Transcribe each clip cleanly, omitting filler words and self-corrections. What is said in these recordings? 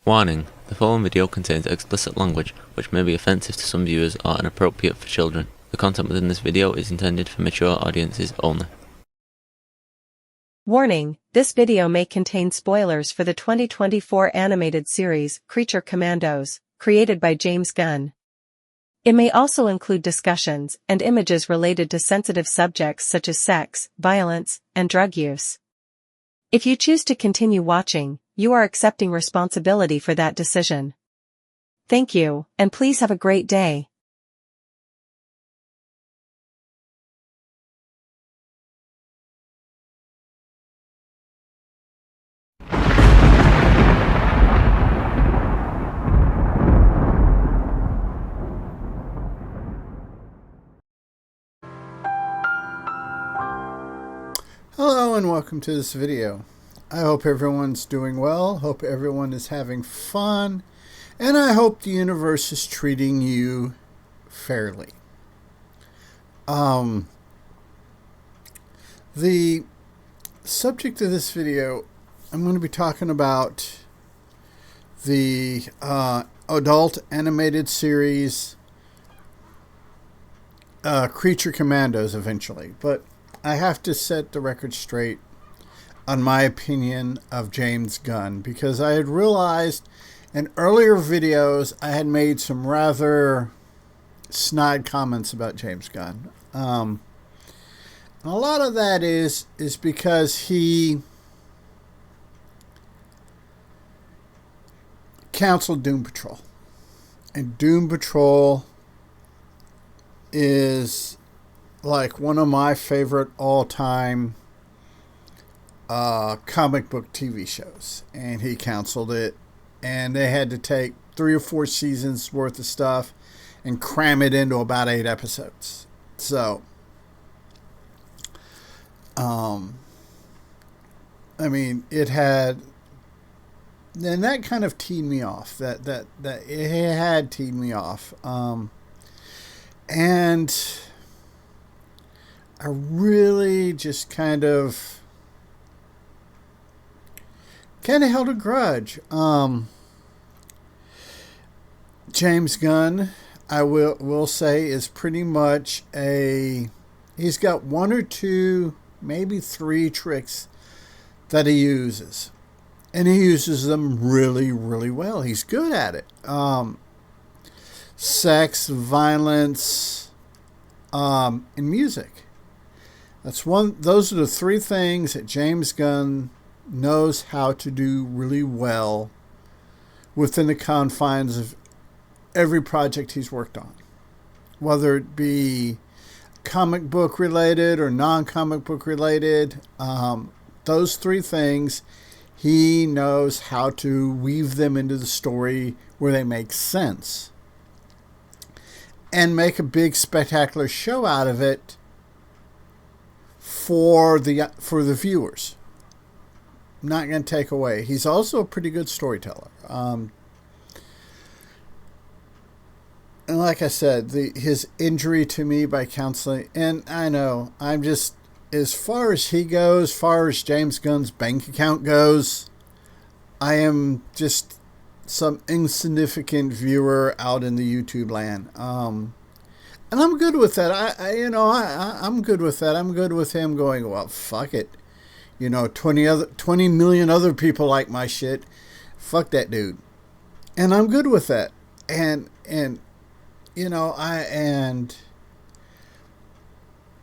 Warning: the following video contains explicit language which may be offensive to some viewers or inappropriate for children. The content within this video is intended for mature audiences only. Warning: this video may contain spoilers for the 2024 animated series, Creature Commandos, created by James Gunn. It may also include discussions and images related to sensitive subjects such as sex, violence, and drug use. If you choose to continue watching, you are accepting responsibility for that decision. Thank you, and please have a great day. Hello and welcome to this video. I hope everyone's doing well, hope everyone is having fun, and I hope the universe is treating you fairly. The subject of this video, I'm going to be talking about the adult animated series Creature Commandos eventually, but I have to set the record straight on my opinion of James Gunn, because I had realized in earlier videos I had made some rather snide comments about James Gunn. And a lot of that is because he canceled Doom Patrol. And Doom Patrol is like one of my favorite all-time comic book TV shows, and he canceled it, and they had to take 3 or 4 seasons worth of stuff and cram it into about 8 episodes. So I mean, it had, and that kind of teed me off. That it had teed me off. And I really just kind of held a grudge. James Gunn, I will say, is pretty much he's got 1 or 2, maybe 3 tricks that he uses. And he uses them really, really well. He's good at it. Sex, violence, and music. Those are the 3 things that James Gunn knows how to do really well within the confines of every project he's worked on, whether it be comic book related or non-comic book related. Those 3 things, he knows how to weave them into the story where they make sense and make a big spectacular show out of it for the viewers. Not going to take away. He's also a pretty good storyteller. And like I said, his injury to me by counseling, and I know, I'm just, as far as he goes, as far as James Gunn's bank account goes, I am just some insignificant viewer out in the YouTube land. And I'm good with that. I'm good with that. I'm good with him going, well, fuck it. 20 million other people like my shit. Fuck that dude. And I'm good with that. And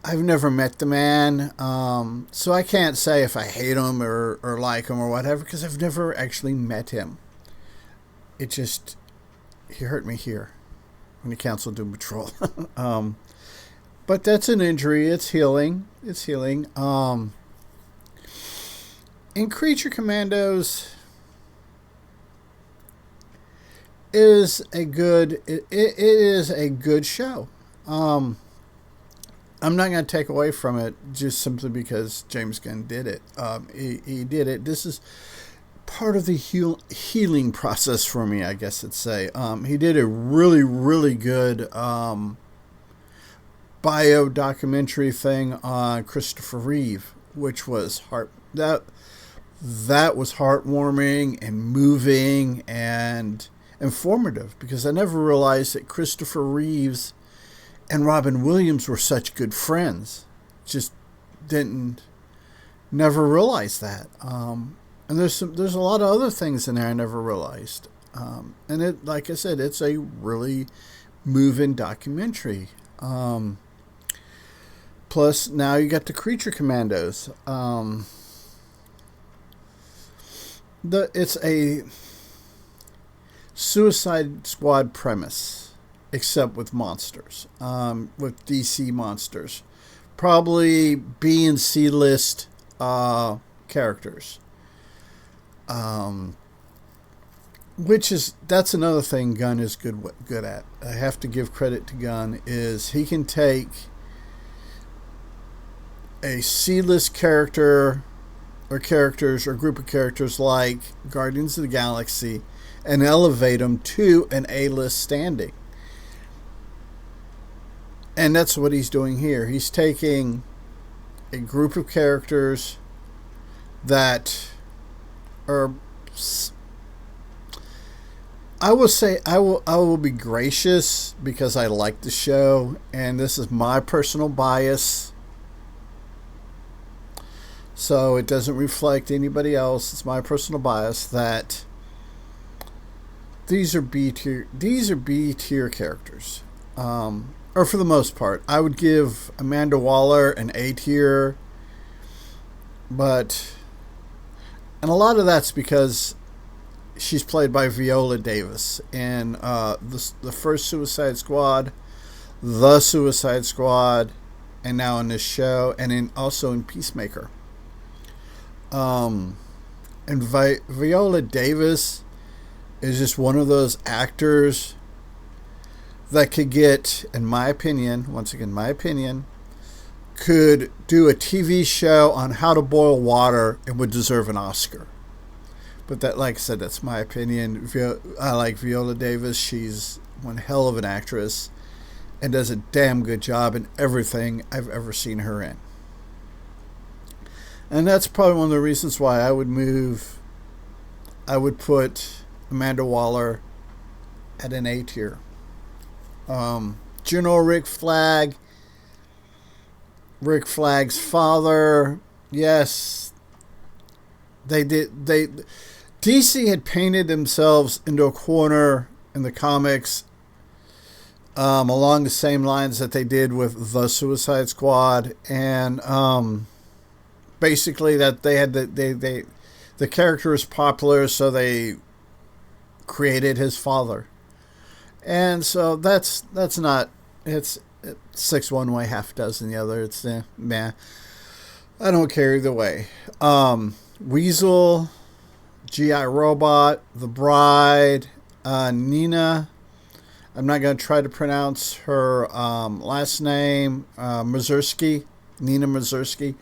I've never met the man. So I can't say if I hate him or like him or whatever, because I've never actually met him. He hurt me here when he canceled Doom Patrol. But that's an injury. It's healing. In Creature Commandos is a good show. I'm not going to take away from it just simply because James Gunn did it. He did it. This is part of the healing process for me, I guess I'd say. He did a really, really good bio documentary thing on Christopher Reeve, which was that was heartwarming and moving and informative, because I never realized that Christopher Reeves and Robin Williams were such good friends. Just never realized that. And there's a lot of other things in there I never realized. And it, like I said, it's a really moving documentary. Plus, now you got the Creature Commandos. It's a Suicide Squad premise, except with monsters, with DC monsters. Probably B and C list characters. That's another thing Gunn is good at. I have to give credit to Gunn, is he can take a C-list character or characters or group of characters like Guardians of the Galaxy and elevate them to an A-list standing. And that's what he's doing here. He's taking a group of characters that are, I will say, I will be gracious because I like the show, and this is my personal bias. So it doesn't reflect anybody else. It's my personal bias that these are B tier characters. Or for the most part. I would give Amanda Waller an A tier. And a lot of that's because she's played by Viola Davis in the first Suicide Squad, The Suicide Squad, and now in this show, and also in Peacemaker. And Viola Davis is just one of those actors that could get, in my opinion, once again, my opinion, could do a TV show on how to boil water and would deserve an Oscar. But that, like I said, that's my opinion. I like Viola Davis. She's one hell of an actress and does a damn good job in everything I've ever seen her in. And that's probably one of the reasons why I would put Amanda Waller at an A tier. General Rick Flag's father, yes, DC had painted themselves into a corner in the comics along the same lines that they did with The Suicide Squad, and basically that they had the character is popular, so they created his father. And so that's not, it's 6 one way, half dozen the other. It's meh. I don't care either way. Weasel, G.I. Robot, The Bride, Nina. I'm not going to try to pronounce her last name. Mazursky, Nina Mazursky.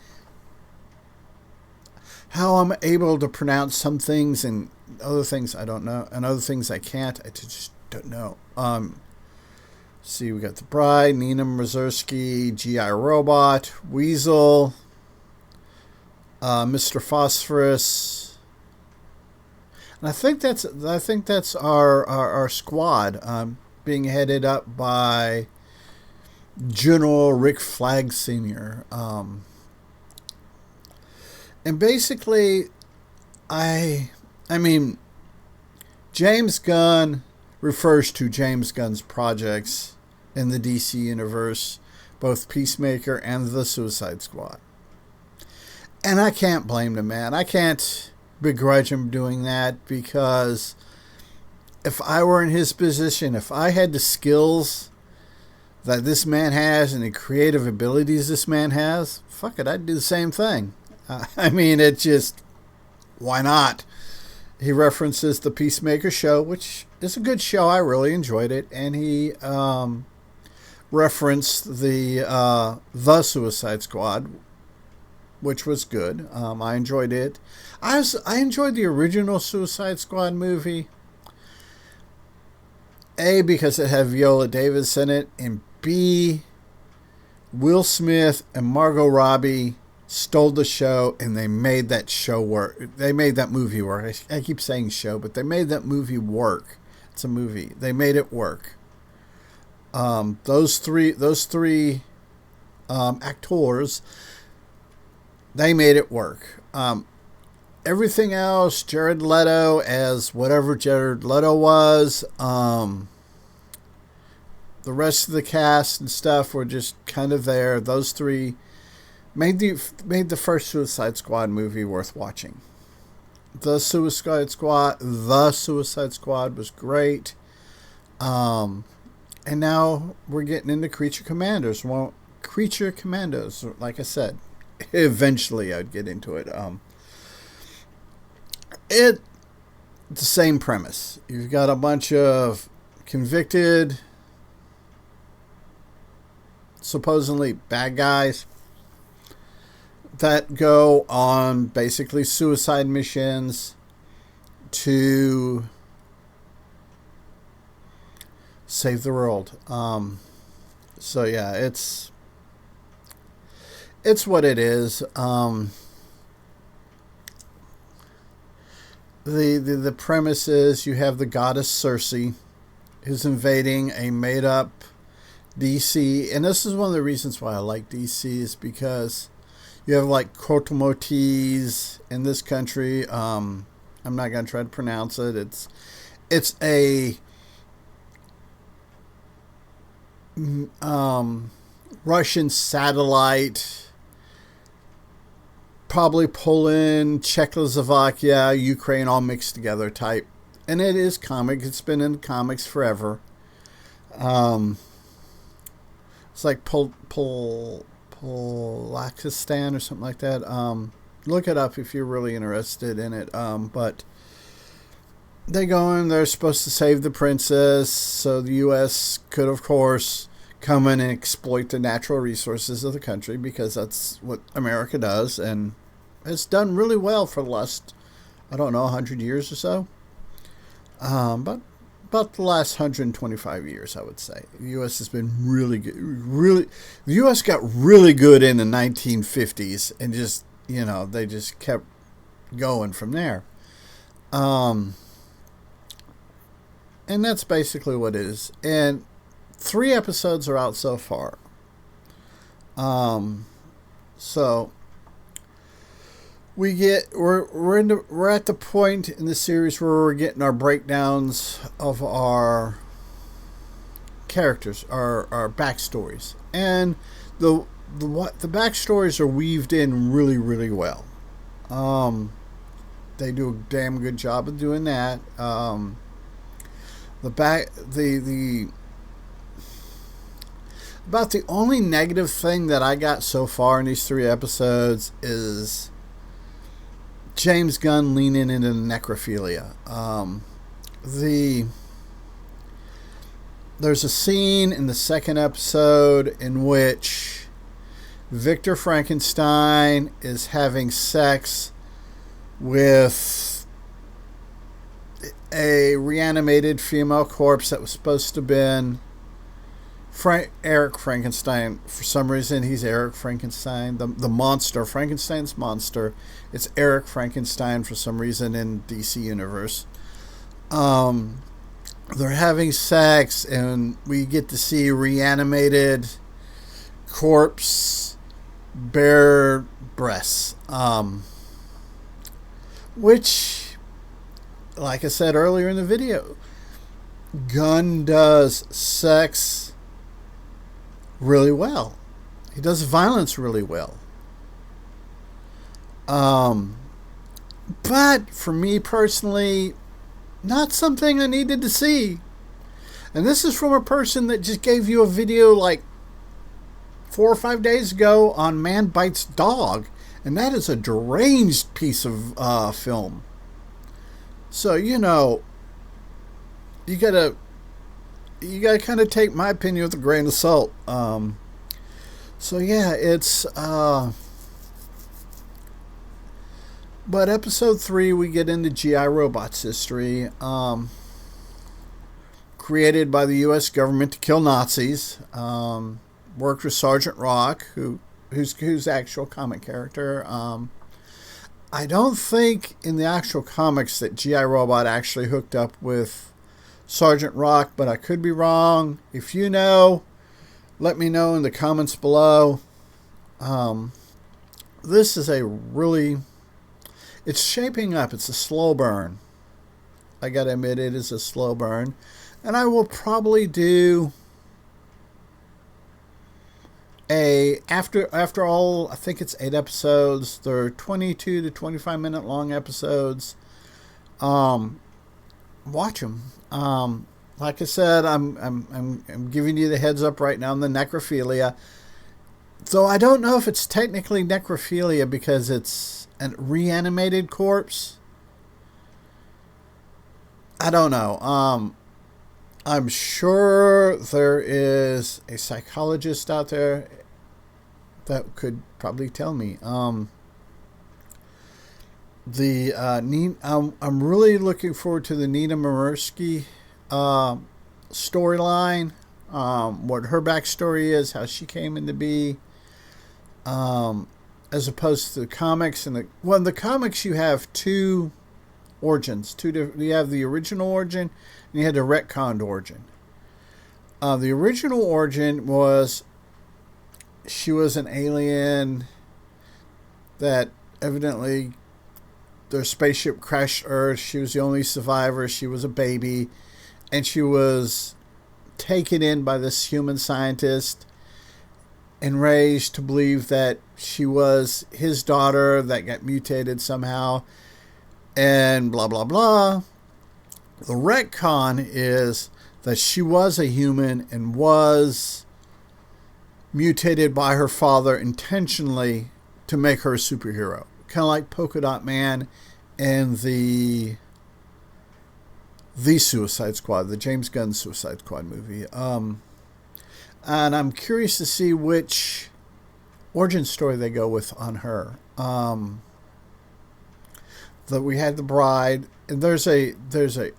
How I'm able to pronounce some things and other things I don't know, and other things I can't, I just don't know. See, we got The Bride, Nina Mazursky, G.I. Robot, Weasel, Mr. Phosphorus, and I think that's our squad, being headed up by General Rick Flag Sr. And basically, I mean, James Gunn refers to James Gunn's projects in the DC universe, both Peacemaker and The Suicide Squad. And I can't blame the man. I can't begrudge him doing that, because if I were in his position, if I had the skills that this man has and the creative abilities this man has, fuck it, I'd do the same thing. I mean, it just, why not? He references the Peacemaker show, which is a good show. I really enjoyed it. And he referenced the Suicide Squad, which was good. I enjoyed it. I enjoyed the original Suicide Squad movie. A, because it had Viola Davis in it, and B, Will Smith and Margot Robbie stole the show, and they made that show work. They made that movie work. I keep saying show, but they made that movie work. It's a movie. They made it work. Those three actors, they made it work. Everything else, Jared Leto as whatever Jared Leto was, the rest of the cast and stuff were just kind of there. Those three made the first Suicide Squad movie worth watching. The Suicide Squad was great. And now we're getting into Creature Commandos. Well, Creature Commandos, like I said, eventually I'd get into it. It's the same premise. You've got a bunch of convicted, supposedly bad guys that go on basically suicide missions to save the world. So yeah, it's what it is. The premise is you have the goddess Circe who's invading a made up DC, and this is one of the reasons why I like DC is because you have like Crotomotes in this country. I'm not gonna try to pronounce it. It's a Russian satellite, probably Poland, Czechoslovakia, Ukraine, all mixed together type. And it is comic. It's been in comics forever. It's like Polakistan or something like that. Look it up if you're really interested in it. But they go in, they're supposed to save the princess. So the U.S. could, of course, come in and exploit the natural resources of the country because that's what America does. And it's done really well for the last, 100 years or so. But about the last 125 years, I would say. The U.S. has been really good. The U.S. got really good in the 1950s and just, they just kept going from there. And that's basically what it is. And 3 episodes are out so far. So we're at the point in the series where we're getting our breakdowns of our characters, our backstories, and the backstories are weaved in really, really well. They do a damn good job of doing that. About the only negative thing that I got so far in these 3 episodes is James Gunn leaning into necrophilia. There's a scene in the 2nd episode in which Victor Frankenstein is having sex with a reanimated female corpse that was supposed to have been Eric Frankenstein. For some reason, he's Eric Frankenstein. The monster, Frankenstein's monster. It's Eric Frankenstein for some reason in DC Universe. They're having sex, and we get to see reanimated corpse, bare breasts. Which, like I said earlier in the video, Gunn does sex really well. He does violence really well. But for me personally, not something I needed to see. And this is from a person that just gave you a video like 4 or 5 days ago on Man Bites Dog. And that is a deranged piece of film. So, you gotta kind of take my opinion with a grain of salt. So yeah, it's but episode 3 we get into GI Robots history, created by the US government to kill Nazis. Worked with Sergeant Rock, who who's the actual comic character. I don't think in the actual comics that G.I. Robot actually hooked up with Sergeant Rock, but I could be wrong. If you know, let me know in the comments below. This is it's shaping up. It's a slow burn. I gotta admit, it is a slow burn. And I will probably do after all, I think it's 8 episodes. They're 22 to 25 minute long episodes. Watch them. Like I said, I'm giving you the heads up right now on the necrophilia. So I don't know if it's technically necrophilia because it's a reanimated corpse. I don't know. I'm sure there is a psychologist out there that could probably tell me. I'm really looking forward to the Nina Murski storyline. What her backstory is, how she came into be. As opposed to the comics, in the comics you have two origins. You have the original origin and you had the retconned origin. The original origin was she was an alien that evidently their spaceship crashed Earth. She was the only survivor. She was a baby, and she was taken in by this human scientist and raised to believe that she was his daughter that got mutated somehow, and blah, blah, blah. The retcon is that she was a human and was mutated by her father intentionally to make her a superhero. Kind of like Polka Dot Man and the Suicide Squad, the James Gunn Suicide Squad movie. And I'm curious to see which origin story they go with on her. That we had the bride, and there's a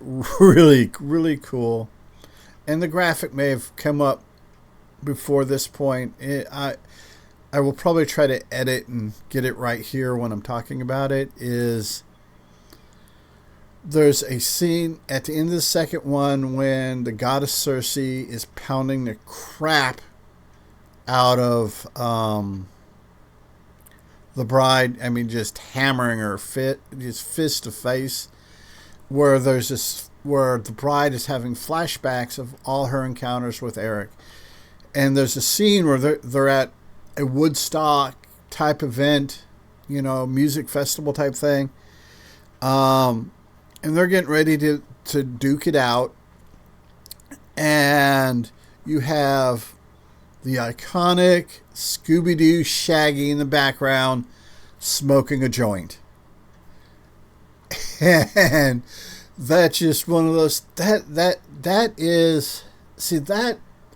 really, really cool, and the graphic may have come up before this point. I will probably try to edit and get it right here when I'm talking about it. There's a scene at the end of the second one when the goddess Circe is pounding the crap out of the bride. I mean, just hammering her just fist to face. Where the bride is having flashbacks of all her encounters with Eric, and there's a scene where they're at a Woodstock type event, music festival type thing. And they're getting ready to duke it out. And you have the iconic Scooby-Doo Shaggy in the background smoking a joint. And that's just one of those,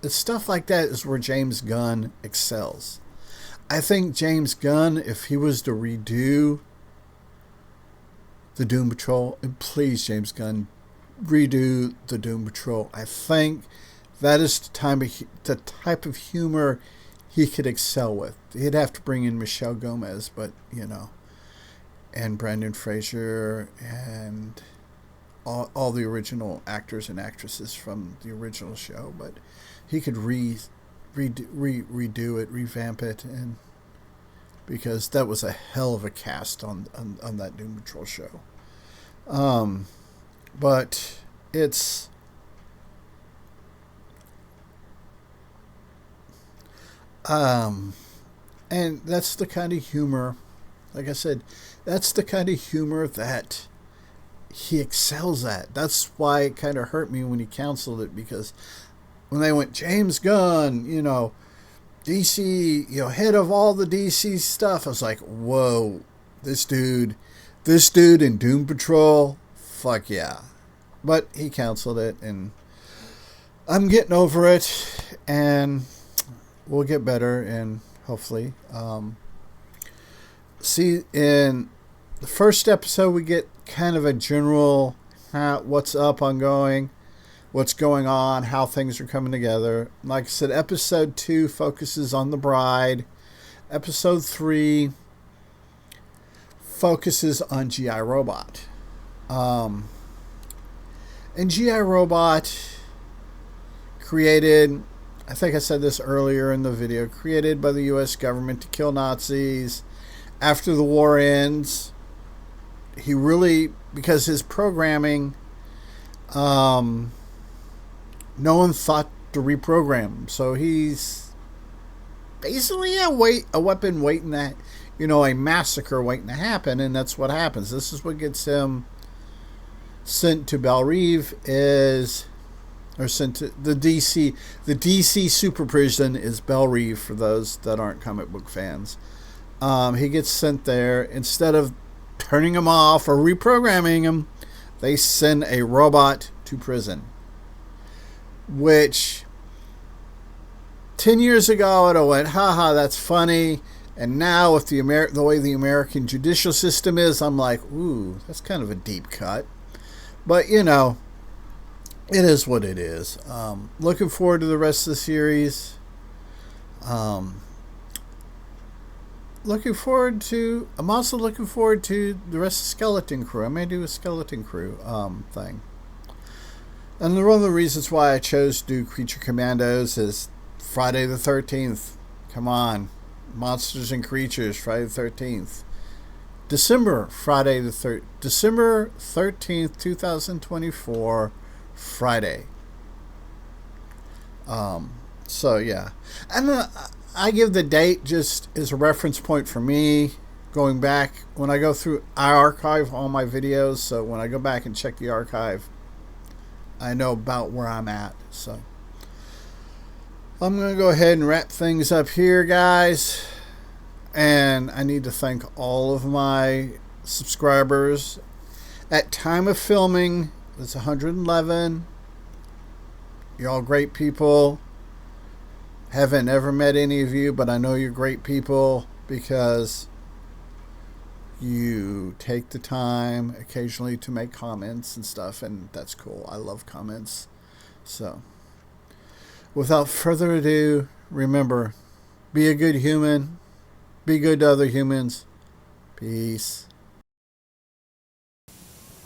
stuff like that is where James Gunn excels. I think James Gunn, if he was to redo the Doom Patrol, and please, James Gunn, redo the Doom Patrol, I think that is the type of humor he could excel with. He'd have to bring in Michelle Gomez, but and Brendan Fraser and all the original actors and actresses from the original show, but he could redo it, revamp it, and because that was a hell of a cast on that Doom Patrol show. But it's and that's the kind of humor, like I said, that's the kind of humor that he excels at. That's why it kind of hurt me when he canceled it, because when they went James Gunn, DC, head of all the DC stuff, I was like, whoa, this dude in Doom Patrol, fuck yeah. But he canceled it, and I'm getting over it, and we'll get better, and hopefully, see, in the first episode, we get kind of a general what's up, ongoing, what's going on, how things are coming together. Like I said, episode 2 focuses on the bride. Episode 3 focuses on GI Robot. And GI Robot created, I think I said this earlier in the video, created by the US government to kill Nazis. After the war ends, he really, because his programming, no one thought to reprogram him. So he's basically a weapon waiting to, a massacre waiting to happen, and that's what happens. This is what gets him sent to Belle Reve, or sent to the DC super prison is Belle Reve, for those that aren't comic book fans. He gets sent there. Instead of turning him off or reprogramming him, they send a robot to prison, which 10 years ago I went, haha, that's funny. And now with the way the American judicial system is, I'm like, ooh, that's kind of a deep cut. But, it is what it is. Looking forward to the rest of the series. I'm also looking forward to the rest of Skeleton Crew. I may do a Skeleton Crew thing. And one of the reasons why I chose to do Creature Commandos is Friday the 13th. Come on. Monsters and Creatures, Friday the 13th. December 13th, 2024, Friday. So, yeah. And I give the date just as a reference point for me. Going back, when I go through, I archive all my videos. So when I go back and check the archive, I know about where I'm at. So I'm going to go ahead and wrap things up here, guys. And I need to thank all of my subscribers. At time of filming, it's 111. You're all great people. Haven't ever met any of you, but I know you're great people because you take the time occasionally to make comments and stuff, and that's cool. I love comments. So without further ado, remember, be a good human. Be good to other humans. Peace.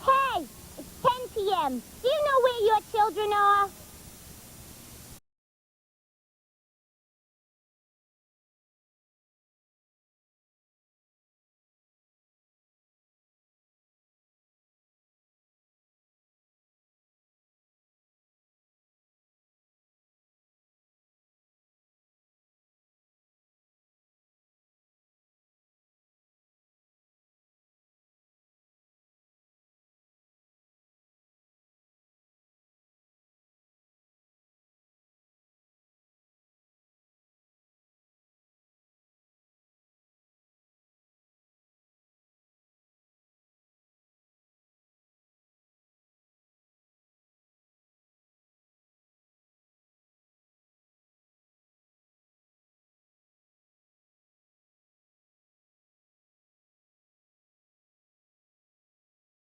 Hey, it's 10 p.m. Do you know where your children are?